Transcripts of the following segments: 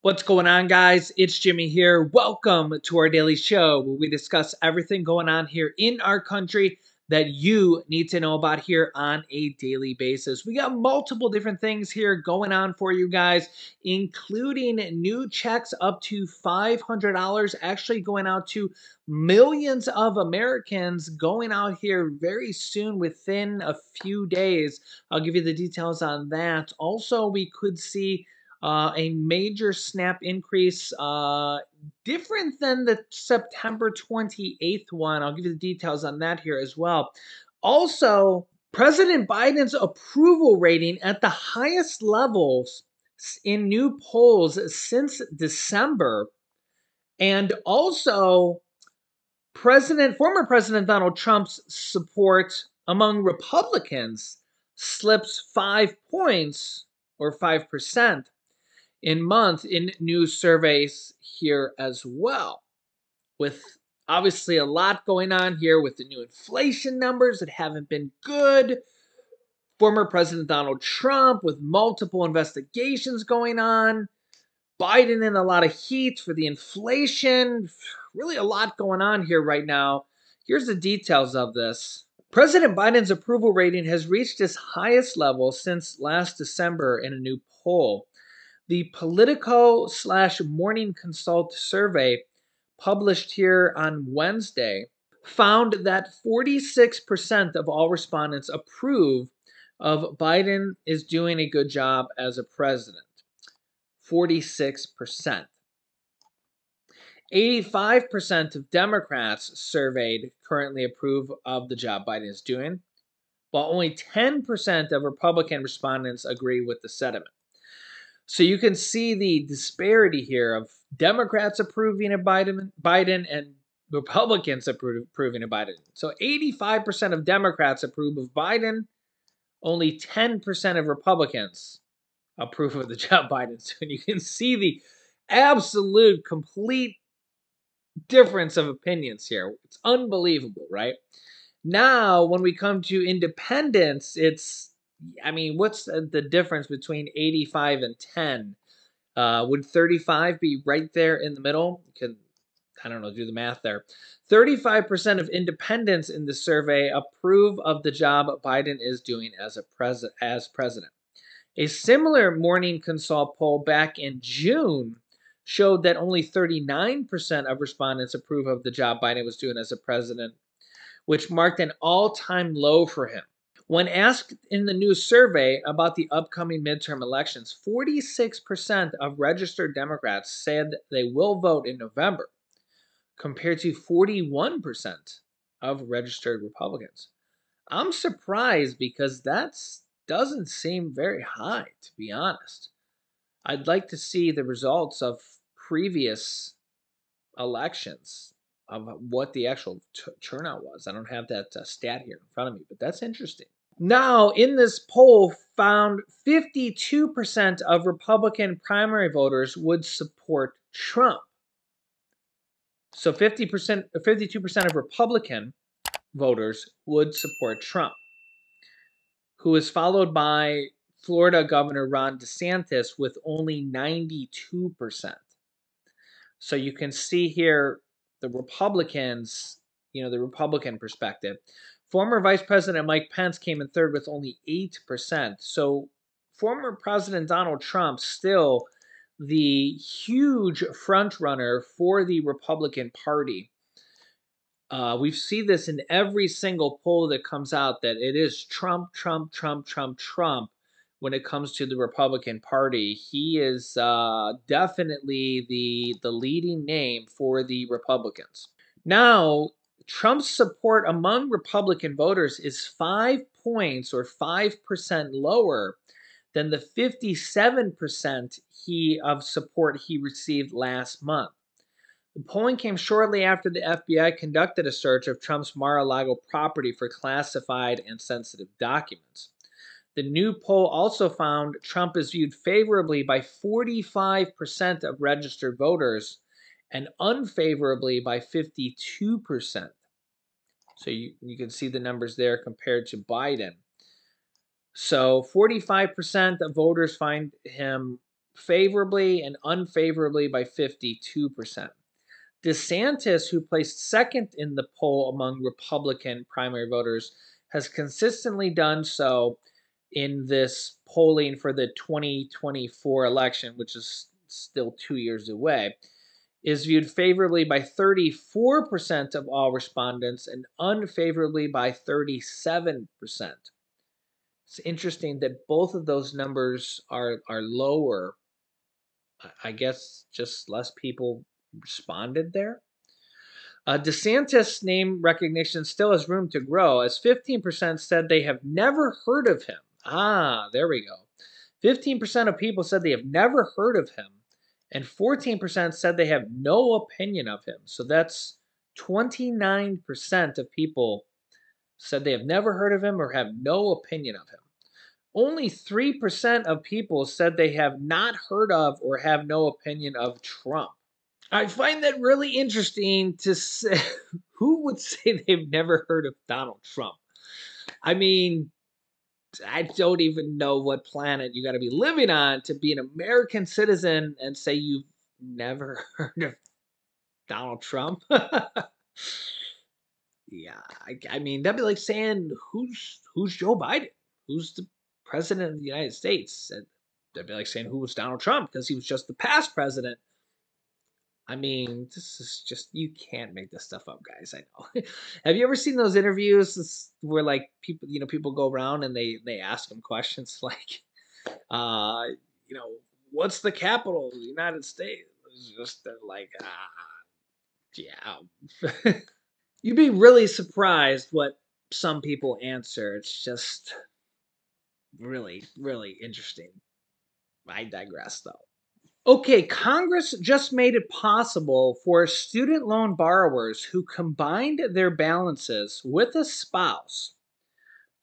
What's going on, guys? It's Jimmy here. Welcome to our daily show where we discuss everything going on here in our country that you need to know about here on a daily basis. We got multiple different things here going on for you guys, including new checks up to $500 actually going out to millions of Americans going out here very soon within a few days. I'll give you the details on that. Also, we could see a major snap increase, different than the September 28th one. I'll give you the details on that here as well. Also, President Biden's approval rating at the highest levels in new polls since December. And also, former President Donald Trump's support among Republicans slips 5 points or 5% in new surveys here as well, with obviously a lot going on here with the new inflation numbers that haven't been good. Former President Donald Trump with multiple investigations going on. Biden in a lot of heat for the inflation. Really a lot going on here right now. Here's the details of this. President Biden's approval rating has reached its highest level since last December in a new poll. The Politico/Morning Consult survey published here on Wednesday found that 46% of all respondents approve of Biden is doing a good job as a president. 46%. 85% of Democrats surveyed currently approve of the job Biden is doing, while only 10% of Republican respondents agree with the sentiment. So you can see the disparity here of Democrats approving of Biden and Republicans approving of Biden. So 85% of Democrats approve of Biden, only 10% of Republicans approve of the job Biden's doing. You can see the absolute, complete difference of opinions here. It's unbelievable, right? Now, when we come to independents, what's the difference between 85 and 10? Would 35 be right there in the middle? I don't know, do the math there. 35% of independents in the survey approve of the job Biden is doing as president. A similar Morning Consult poll back in June showed that only 39% of respondents approve of the job Biden was doing as a president, which marked an all-time low for him. When asked in the new survey about the upcoming midterm elections, 46% of registered Democrats said they will vote in November, compared to 41% of registered Republicans. I'm surprised because that doesn't seem very high, to be honest. I'd like to see the results of previous elections of what the actual turnout was. I don't have that stat here in front of me, but that's interesting. Now, in this poll, found 52% of Republican primary voters would support Trump. So 52% of Republican voters would support Trump, who is followed by Florida Governor Ron DeSantis with only 92%. So you can see here the Republicans, the Republican perspective. Former Vice President Mike Pence came in third with only 8%. So former President Donald Trump still the huge front runner for the Republican Party. We see this in every single poll that comes out that it is Trump, Trump, Trump, Trump, Trump when it comes to the Republican Party. He is definitely the leading name for the Republicans. Now, Trump's support among Republican voters is 5 points or 5% lower than the 57% of support he received last month. The polling came shortly after the FBI conducted a search of Trump's Mar-a-Lago property for classified and sensitive documents. The new poll also found Trump is viewed favorably by 45% of registered voters and unfavorably by 52%. So you can see the numbers there compared to Biden. So 45% of voters find him favorably and unfavorably by 52%. DeSantis, who placed second in the poll among Republican primary voters, has consistently done so in this polling for the 2024 election, which is still 2 years away, is viewed favorably by 34% of all respondents and unfavorably by 37%. It's interesting that both of those numbers are lower. I guess just less people responded there. DeSantis' name recognition still has room to grow, as 15% said they have never heard of him. Ah, there we go. 15% of people said they have never heard of him, and 14% said they have no opinion of him. So that's 29% of people said they have never heard of him or have no opinion of him. Only 3% of people said they have not heard of or have no opinion of Trump. I find that really interesting to say. Who would say they've never heard of Donald Trump? I mean, I don't even know what planet you got to be living on to be an American citizen and say you've never heard of Donald Trump. Yeah, I mean that'd be like saying who's Joe Biden, who's the president of the United States, and that'd be like saying who was Donald Trump because he was just the past president. I mean, this is just, you can't make this stuff up, guys. I know. Have you ever seen those interviews where like people go around and they ask them questions like, uh, you know, what's the capital of the United States? It's just they're like, yeah. You'd be really surprised what some people answer. It's just really, really interesting. I digress, though. Okay, Congress just made it possible for student loan borrowers who combined their balances with a spouse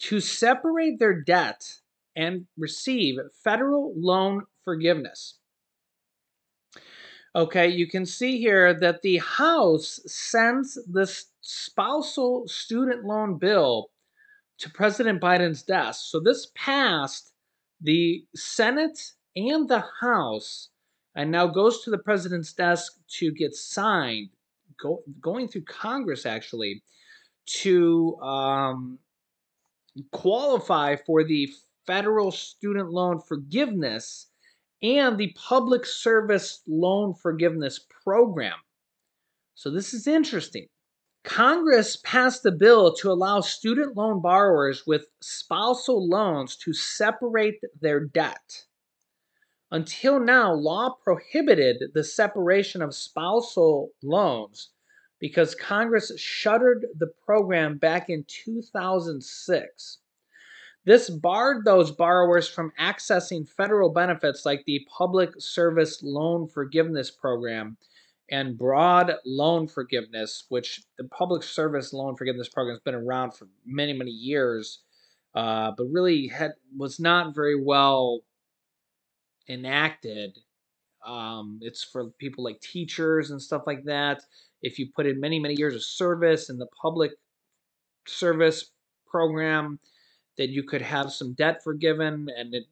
to separate their debt and receive federal loan forgiveness. Okay, you can see here that the House sends the spousal student loan bill to President Biden's desk. So this passed the Senate and the House and now goes to the president's desk to get signed, going through Congress actually, to qualify for the federal student loan forgiveness and the public service loan forgiveness program. So this is interesting. Congress passed a bill to allow student loan borrowers with spousal loans to separate their debt. Until now, law prohibited the separation of spousal loans because Congress shuttered the program back in 2006. This barred those borrowers from accessing federal benefits like the Public Service Loan Forgiveness Program and broad loan forgiveness, which the Public Service Loan Forgiveness Program has been around for many, many years, but really was not very well enacted. It's for people like teachers and stuff like that. If you put in many, many years of service in the public service program, that you could have some debt forgiven, and it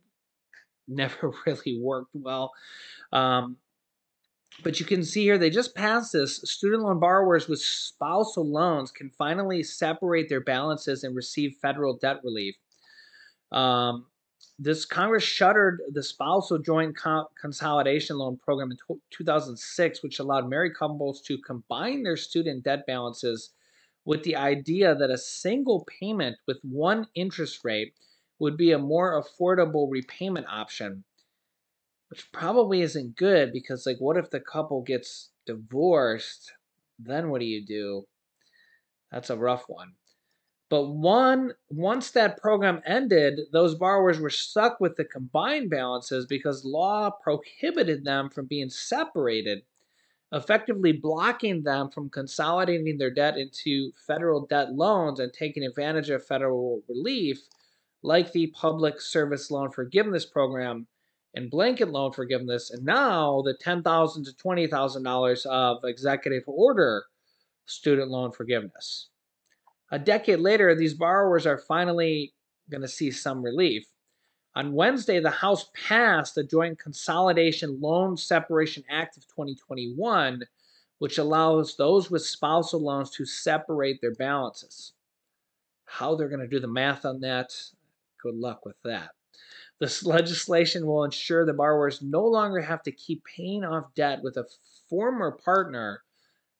never really worked well. But you can see here, they just passed this. Student loan borrowers with spousal loans can finally separate their balances and receive federal debt relief. This Congress shuttered the spousal joint consolidation loan program in 2006, which allowed married couples to combine their student debt balances with the idea that a single payment with one interest rate would be a more affordable repayment option, which probably isn't good because, like, what if the couple gets divorced? Then what do you do? That's a rough one. But once that program ended, those borrowers were stuck with the combined balances because law prohibited them from being separated, effectively blocking them from consolidating their debt into federal debt loans and taking advantage of federal relief like the Public Service Loan Forgiveness Program and blanket loan forgiveness, and now the $10,000 to $20,000 of executive order student loan forgiveness. A decade later, these borrowers are finally going to see some relief. On Wednesday, the House passed the Joint Consolidation Loan Separation Act of 2021, which allows those with spousal loans to separate their balances. How they're going to do the math on that, good luck with that. This legislation will ensure the borrowers no longer have to keep paying off debt with a former partner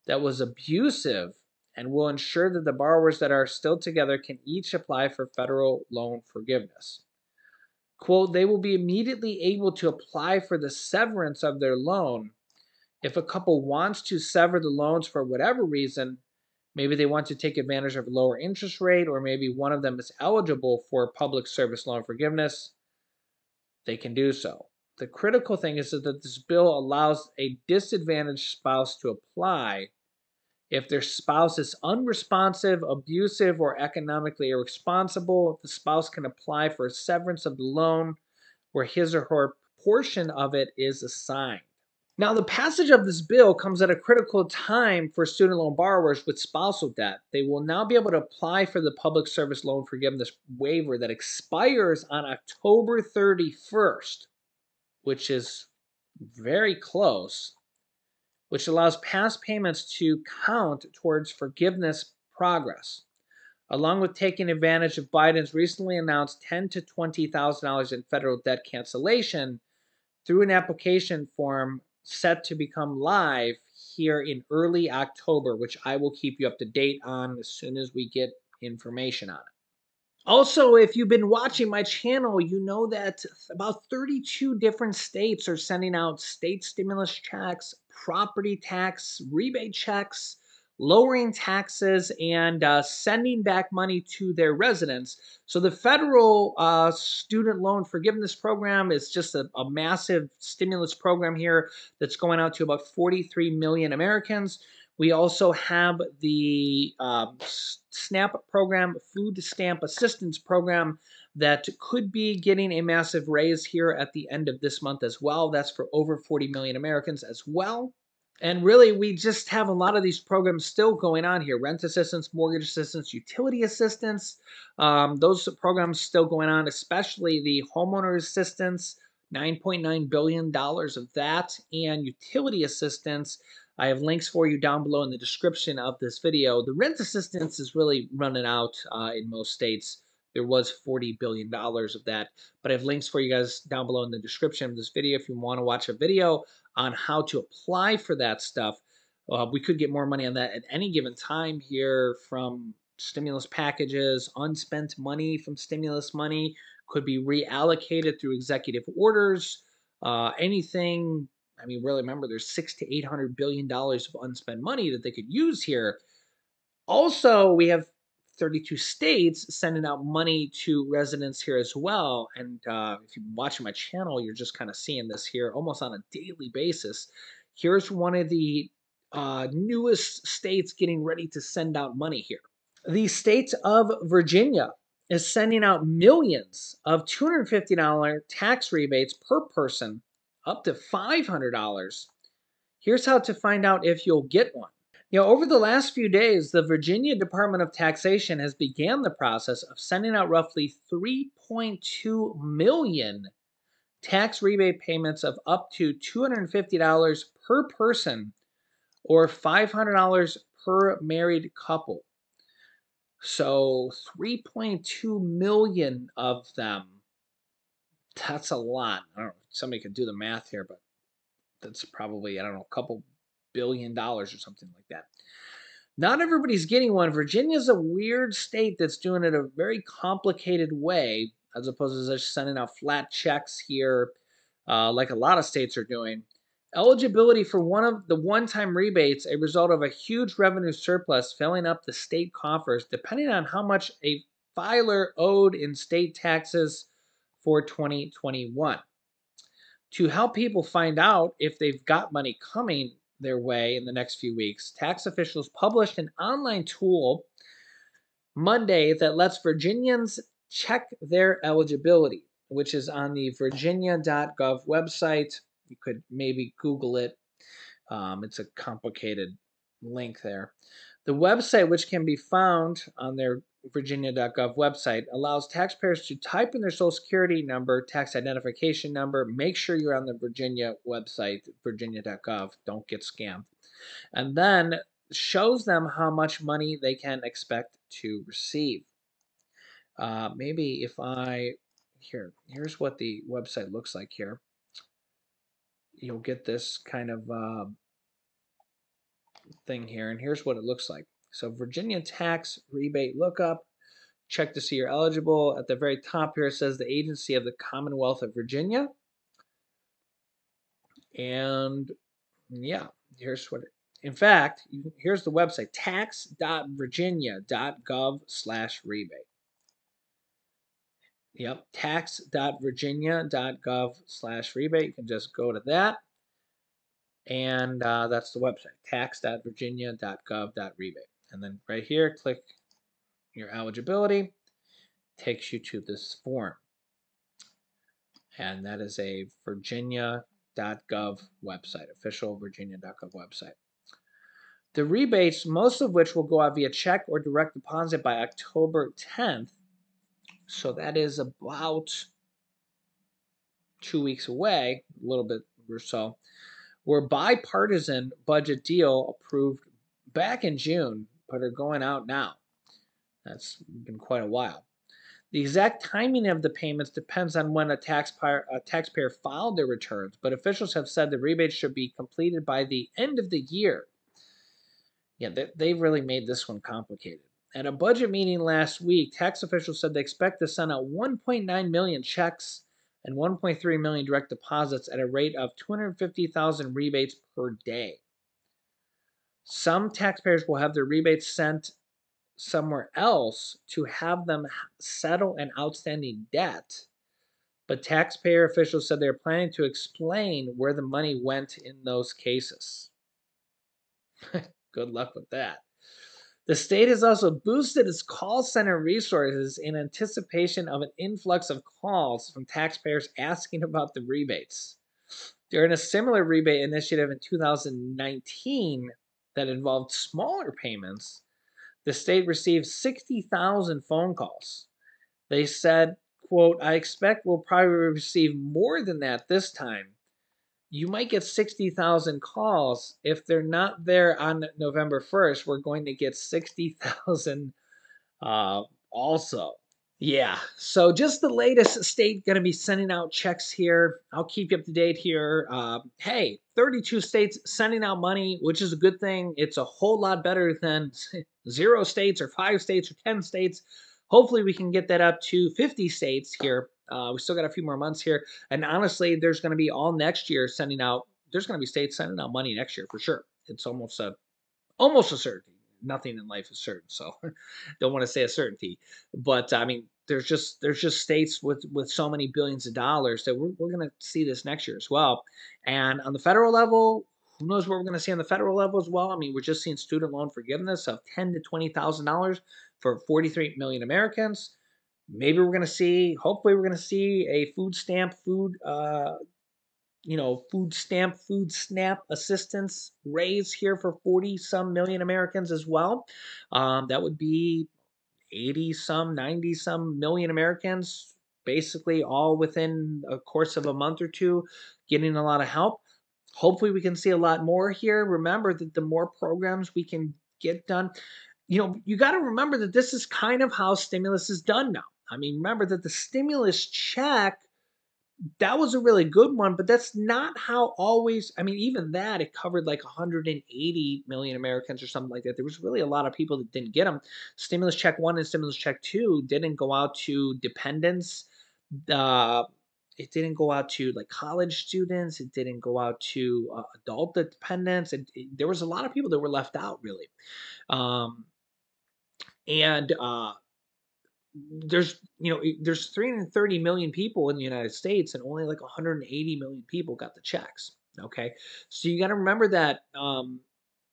that was abusive, and will ensure that the borrowers that are still together can each apply for federal loan forgiveness. Quote, they will be immediately able to apply for the severance of their loan. If a couple wants to sever the loans for whatever reason, maybe they want to take advantage of a lower interest rate, or maybe one of them is eligible for public service loan forgiveness, they can do so. The critical thing is that this bill allows a disadvantaged spouse to apply if their spouse is unresponsive, abusive, or economically irresponsible. The spouse can apply for a severance of the loan where his or her portion of it is assigned. Now, the passage of this bill comes at a critical time for student loan borrowers with spousal debt. They will now be able to apply for the public service loan forgiveness waiver that expires on October 31st, which is very close, which allows past payments to count towards forgiveness progress, along with taking advantage of Biden's recently announced $10,000 to $20,000 in federal debt cancellation through an application form set to become live here in early October, which I will keep you up to date on as soon as we get information on it. Also, if you've been watching my channel, you know that about 32 different states are sending out state stimulus checks, property tax rebate checks, lowering taxes, and sending back money to their residents. So the federal student loan forgiveness program is just a massive stimulus program here that's going out to about 43 million Americans. We also have the SNAP program, Food Stamp Assistance Program, that could be getting a massive raise here at the end of this month as well. That's for over 40 million Americans as well. And really, we just have a lot of these programs still going on here. Rent assistance, mortgage assistance, utility assistance. Those programs still going on, especially the homeowner assistance, $9.9 billion of that, and utility assistance. I have links for you down below in the description of this video. The rent assistance is really running out in most states. There was $40 billion of that, but I have links for you guys down below in the description of this video if you want to watch a video on how to apply for that stuff. We could get more money on that at any given time here from stimulus packages. Unspent money from stimulus money could be reallocated through executive orders. Anything, I mean, really remember there's $600 to $800 billion of unspent money that they could use here. Also, we have 32 states sending out money to residents here as well. And if you've been watching my channel, you're just kind of seeing this here almost on a daily basis. Here's one of the newest states getting ready to send out money here. The state of Virginia is sending out millions of $250 tax rebates per person, up to $500. Here's how to find out if you'll get one. Over the last few days, the Virginia Department of Taxation has began the process of sending out roughly 3.2 million tax rebate payments of up to $250 per person or $500 per married couple. So 3.2 million of them. That's a lot. I don't know if somebody could do the math here, but that's probably, I don't know, a couple $billion or something like that. Not everybody's getting one. Virginia's a weird state that's doing it a very complicated way, as opposed to just sending out flat checks here, like a lot of states are doing. Eligibility for one of the one-time rebates, a result of a huge revenue surplus filling up the state coffers, depending on how much a filer owed in state taxes for 2021. To help people find out if they've got money coming their way in the next few weeks, tax officials published an online tool Monday that lets Virginians check their eligibility, which is on the virginia.gov website. You could maybe Google it. It's a complicated link there. The website, which can be found on their virginia.gov website, allows taxpayers to type in their social security number, tax identification number. Make sure you're on the Virginia website, virginia.gov. Don't get scammed. And then shows them how much money they can expect to receive. Maybe if I, here's what the website looks like here. You'll get this kind of thing here, and here's what it looks like. So Virginia tax rebate lookup. Check to see you're eligible. At the very top here, it says the Agency of the Commonwealth of Virginia. And yeah, here's what in fact, here's the website, tax.virginia.gov/rebate. Yep, tax.virginia.gov/rebate. You can just go to that. And that's the website, tax.virginia.gov.rebate. And then right here, click your eligibility. Takes you to this form. And that is a virginia.gov website, official virginia.gov website. The rebates, most of which will go out via check or direct deposit by October 10th. So that is about 2 weeks away, a little bit or so. Were bipartisan budget deal approved back in June, but are going out now. That's been quite a while. The exact timing of the payments depends on when a taxpayer filed their returns, but officials have said the rebates should be completed by the end of the year. Yeah, they've really made this one complicated. At a budget meeting last week, tax officials said they expect to send out 1.9 million checks and 1.3 million direct deposits at a rate of 250,000 rebates per day. Some taxpayers will have their rebates sent somewhere else to have them settle an outstanding debt, but taxpayer officials said they're planning to explain where the money went in those cases. Good luck with that. The state has also boosted its call center resources in anticipation of an influx of calls from taxpayers asking about the rebates. During a similar rebate initiative in 2019 that involved smaller payments, the state received 60,000 phone calls. They said, quote, I expect we'll probably receive more than that this time. You might get 60,000 calls. If they're not there on November 1st, we're going to get 60,000 also. Yeah, so just the latest state going to be sending out checks here. I'll keep you up to date here. Hey, 32 states sending out money, which is a good thing. It's a whole lot better than 0 states or 5 states or 10 states. Hopefully we can get that up to 50 states here. We still got a few more months here. And honestly, there's going to be all next year sending out, there's going to be states sending out money next year for sure. It's almost a certainty. Nothing in life is certain, so don't want to say a certainty. But I mean, there's just states with so many billions of dollars that we're going to see this next year as well. And on the federal level, who knows what we're going to see on the federal level as well? I mean, we're just seeing student loan forgiveness of $10,000 to $20,000 for 43 million Americans. Maybe we're going to see, hopefully, we're going to see a food SNAP assistance raise here for 40 some million Americans as well. That would be 80 some, 90 some million Americans, basically all within a course of a month or two, getting a lot of help. Hopefully, we can see a lot more here. Remember that the more programs we can get done, you got to remember that this is kind of how stimulus is done now. I mean, remember that the stimulus check, that was a really good one, but that's not how always. I mean, even that, it covered like 180 million Americans or something like that. There was really a lot of people that didn't get them. Stimulus check 1 and stimulus check 2 didn't go out to dependents. It didn't go out to like college students. It didn't go out to adult dependents. There was a lot of people that were left out, really. Um, and there's 330 million people in the United States, and only like 180 million people got the checks. Okay, so you got to remember that when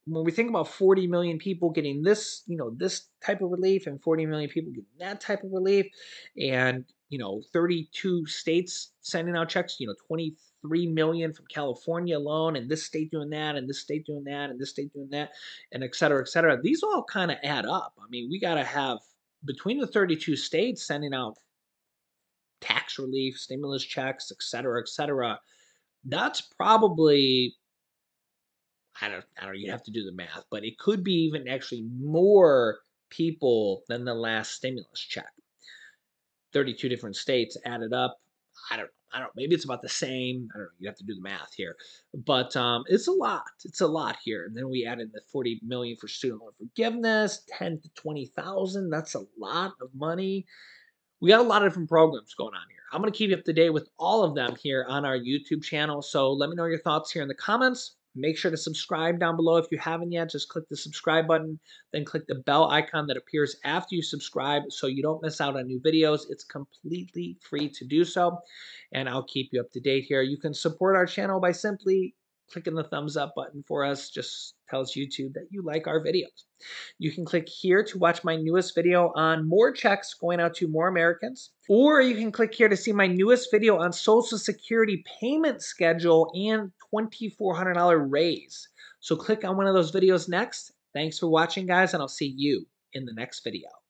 we think about 40 million people getting this, this type of relief, and 40 million people getting that type of relief, and 32 states sending out checks, 23 3 million from California alone, and this state doing that, and this state doing that, and this state doing that, and et cetera, et cetera. These all kind of add up. I mean, we got to have between the 32 states sending out tax relief, stimulus checks, et cetera, et cetera. That's probably, I don't know, you have to do the math, but it could be even actually more people than the last stimulus check. 32 different states added up. I don't know. Maybe it's about the same. I don't know. You have to do the math here, but it's a lot. It's a lot here. And then we added the 40 million for student loan forgiveness, 10 to 20,000. That's a lot of money. We got a lot of different programs going on here. I'm going to keep you up to date with all of them here on our YouTube channel. So let me know your thoughts here in the comments. Make sure to subscribe down below if you haven't yet. Just click the subscribe button, then click the bell icon that appears after you subscribe so you don't miss out on new videos. It's completely free to do so, and I'll keep you up to date here. You can support our channel by simply clicking the thumbs up button for us. Just tells YouTube that you like our videos. You can click here to watch my newest video on more checks going out to more Americans, or you can click here to see my newest video on Social Security payment schedule and $2,400 raise. So click on one of those videos next. Thanks for watching, guys, and I'll see you in the next video.